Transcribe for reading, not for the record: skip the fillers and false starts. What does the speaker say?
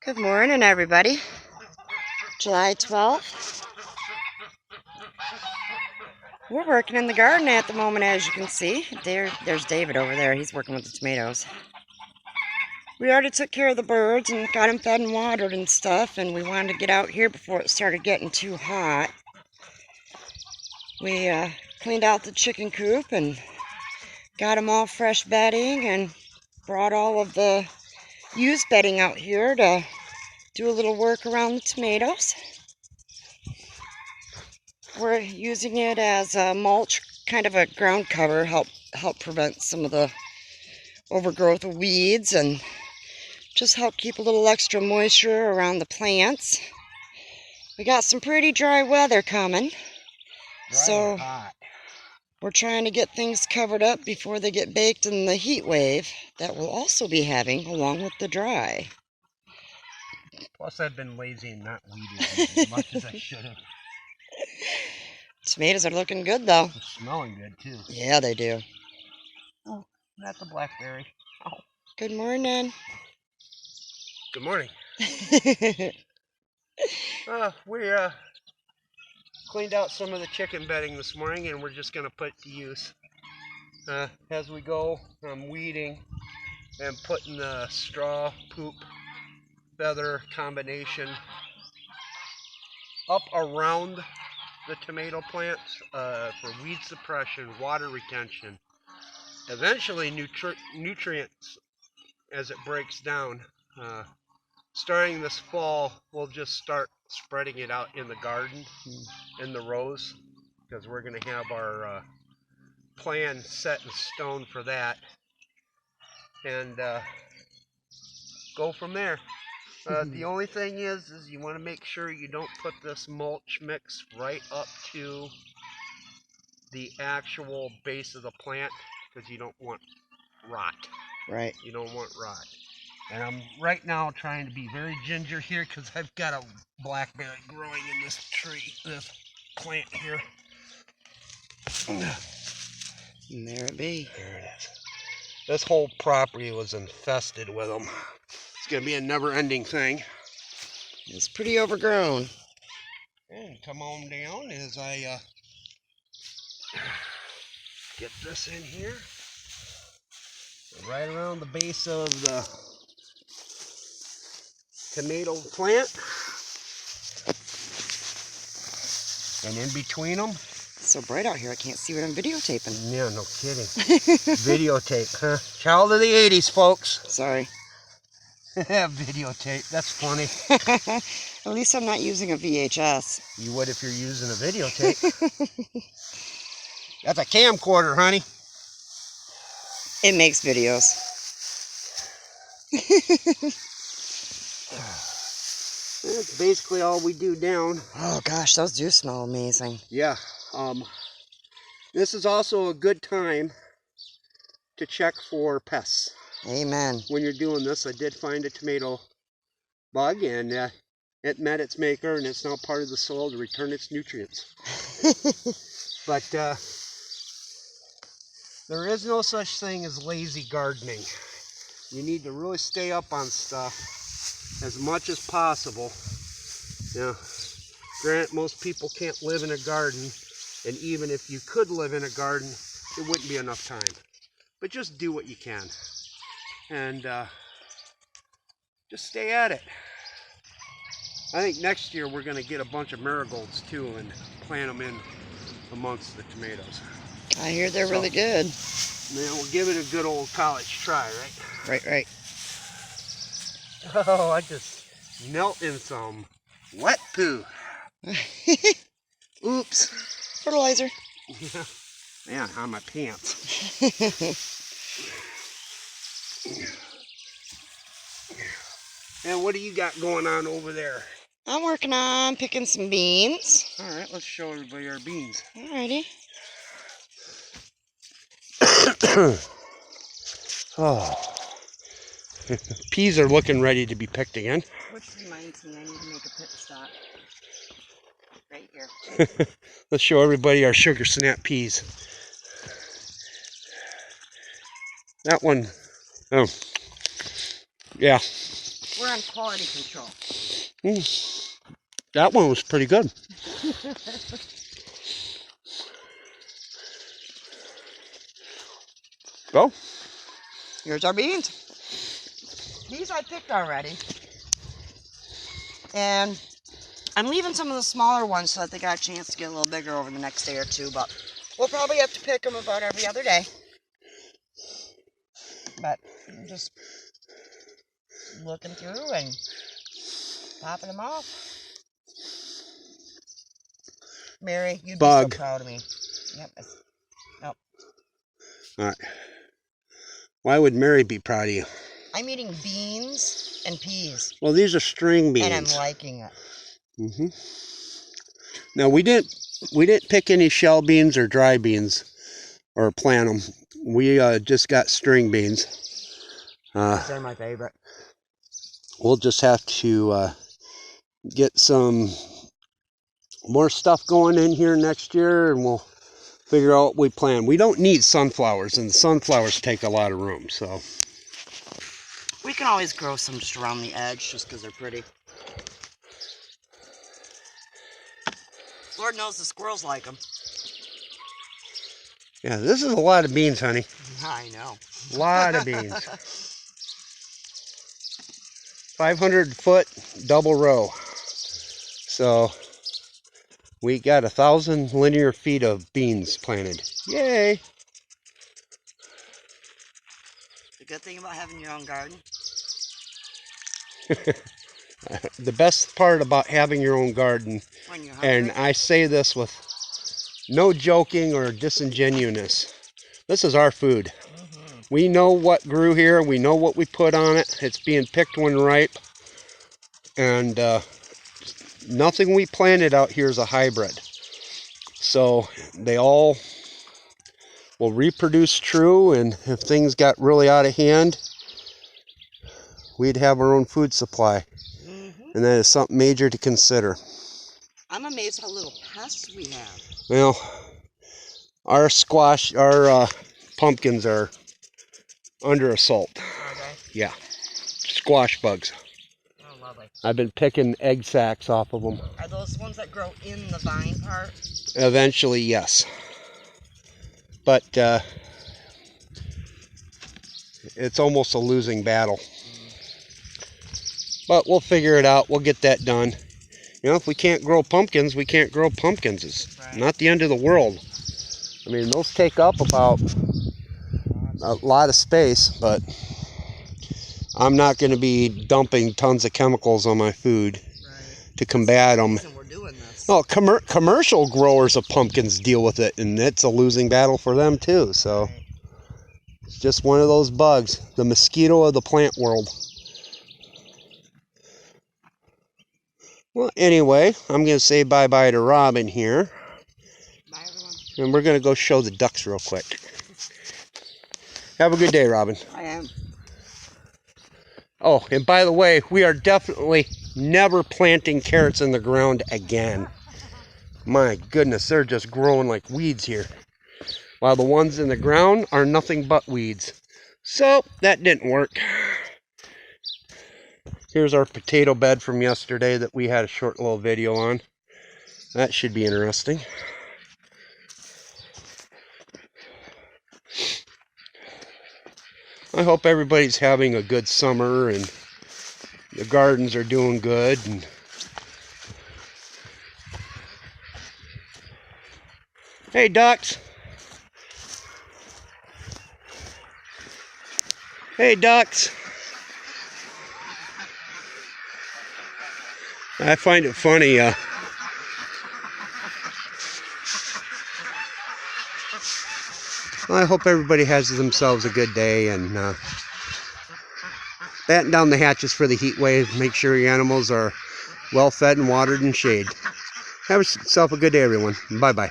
Good morning, everybody. July 12th. We're working in the garden at the moment, as you can see. There's David over there. He's working with the tomatoes. We already took care of the birds and got them fed and watered and stuff, and we wanted to get out here before it started getting too hot. We cleaned out the chicken coop and got them all fresh bedding and brought all of the used bedding out here to do a little work around the tomatoes. We're using it as a mulch, kind of a ground cover, help prevent some of the overgrowth of weeds and just help keep a little extra moisture around the plants. We got some pretty dry weather coming, so we're trying to get things covered up before they get baked in the heat wave that we'll also be having along with the dry. Plus, I've been lazy and not weeding as much as I should have. Tomatoes are looking good, though. They're smelling good, too. Yeah, they do. Oh, that's a blackberry. Oh. Good morning. Good morning. We cleaned out some of the chicken bedding this morning, and we're just going to put it to use. As we go, I'm weeding and putting the straw, poop, feather combination up around the tomato plants for weed suppression, water retention, eventually nutrients as it breaks down. Starting this fall, we'll just start spreading it out in the garden, in the rows, because we're going to have our plan set in stone for that, and go from there. The only thing is you want to make sure you don't put this mulch mix right up to the actual base of the plant, because you don't want rot. Right. You don't want rot. And I'm right now trying to be very ginger here because I've got a blackberry growing in this tree, this plant here. And there it be. There it is. This whole property was infested with them. It's going to be a never-ending thing. It's pretty overgrown. And come on down as I get this in here. Right around the base of the tomato plant. And in between them. It's so bright out here, I can't see what I'm videotaping. Yeah, no kidding. Videotape, huh? Child of the 80s, folks. Sorry. Videotape, that's funny. At least I'm not using a VHS. You would if you're using a videotape. That's a camcorder, honey. It makes videos. That's basically all we do down. Oh gosh, those do smell amazing. Yeah. This is also a good time to check for pests. Amen. When you're doing this, I did find a tomato bug, and it met its maker, and it's now part of the soil to return its nutrients. But there is no such thing as lazy gardening. You need to really stay up on stuff as much as possible. Yeah. Granted, most people can't live in a garden, and even if you could live in a garden, it wouldn't be enough time. But just do what you can, and just stay at it. I think next year we're going to get a bunch of marigolds too and plant them in amongst the tomatoes. I hear they're really good. Man, we'll give it a good old college try, right? Right. Oh, I just knelt in some wet poo. Oops. Fertilizer. Yeah. Man, on my pants. And what do you got going on over there? I'm working on picking some beans. All right, let's show everybody our beans. Alrighty. Oh. Peas are looking ready to be picked again. Which reminds me, I need to make a pit stop. Right here. Let's show everybody our sugar snap peas. That one, oh, yeah. we're on quality control. That one was pretty good. Go. Here's our beans. These I picked already. And I'm leaving some of the smaller ones so that they got a chance to get a little bigger over the next day or two, but we'll probably have to pick them about every other day. But I'm just looking through and popping them off. Mary, you'd be so proud of me. Yep. Nope. All right. Why would Mary be proud of you? I'm eating beans and peas. Well, these are string beans. And I'm liking it. Mm-hmm. Now, we didn't pick any shell beans or dry beans or plant them. We just got string beans. They're my favorite. We'll just have to get some more stuff going in here next year, and we'll figure out what we plan. We don't need sunflowers, and the sunflowers take a lot of room, so. We can always grow some just around the edge just because they're pretty. Lord knows the squirrels like them. Yeah, this is a lot of beans, honey. I know. A lot of beans. 500-foot double row. So we got 1,000 linear feet of beans planted. Yay! The good thing about having your own garden. The best part about having your own garden, When you're hungry. and I say this with no joking or disingenuousness, this is our food. We know what grew here. We know what we put on it. It's being picked when ripe. And nothing we planted out here is a hybrid. So they all will reproduce true. And if things got really out of hand, we'd have our own food supply. And that is something major to consider. I'm amazed how little pests we have. Well, our pumpkins are under assault. Are they? Yeah, squash bugs. Oh, lovely. I've been picking egg sacs off of them. Are those ones that grow in the vine part? Eventually, yes. But it's almost a losing battle. But we'll figure it out. We'll get that done. You know, if we can't grow pumpkins, we can't grow pumpkins. It's not the end of the world. I mean, those take up about a lot of space, but I'm not going to be dumping tons of chemicals on my food to combat them. We're doing this. Oh, commercial growers of pumpkins deal with it, and it's a losing battle for them too. So it's just one of those bugs, the mosquito of the plant world. Well, anyway, I'm going to say bye-bye to Robyn here. Bye, everyone. And we're going to go show the ducks real quick. Have a good day, Robyn. I am. Oh, and by the way, we are definitely never planting carrots in the ground again. My goodness, they're just growing like weeds here. While the ones in the ground are nothing but weeds. So, that didn't work. Here's our potato bed from yesterday that we had a short little video on. That should be interesting. I hope everybody's having a good summer and the gardens are doing good. And hey, ducks. Hey, ducks. I find it funny. I hope everybody has themselves a good day, and batten down the hatches for the heat wave. Make sure your animals are well fed and watered and shade. Have yourself a good day, everyone. Bye-bye.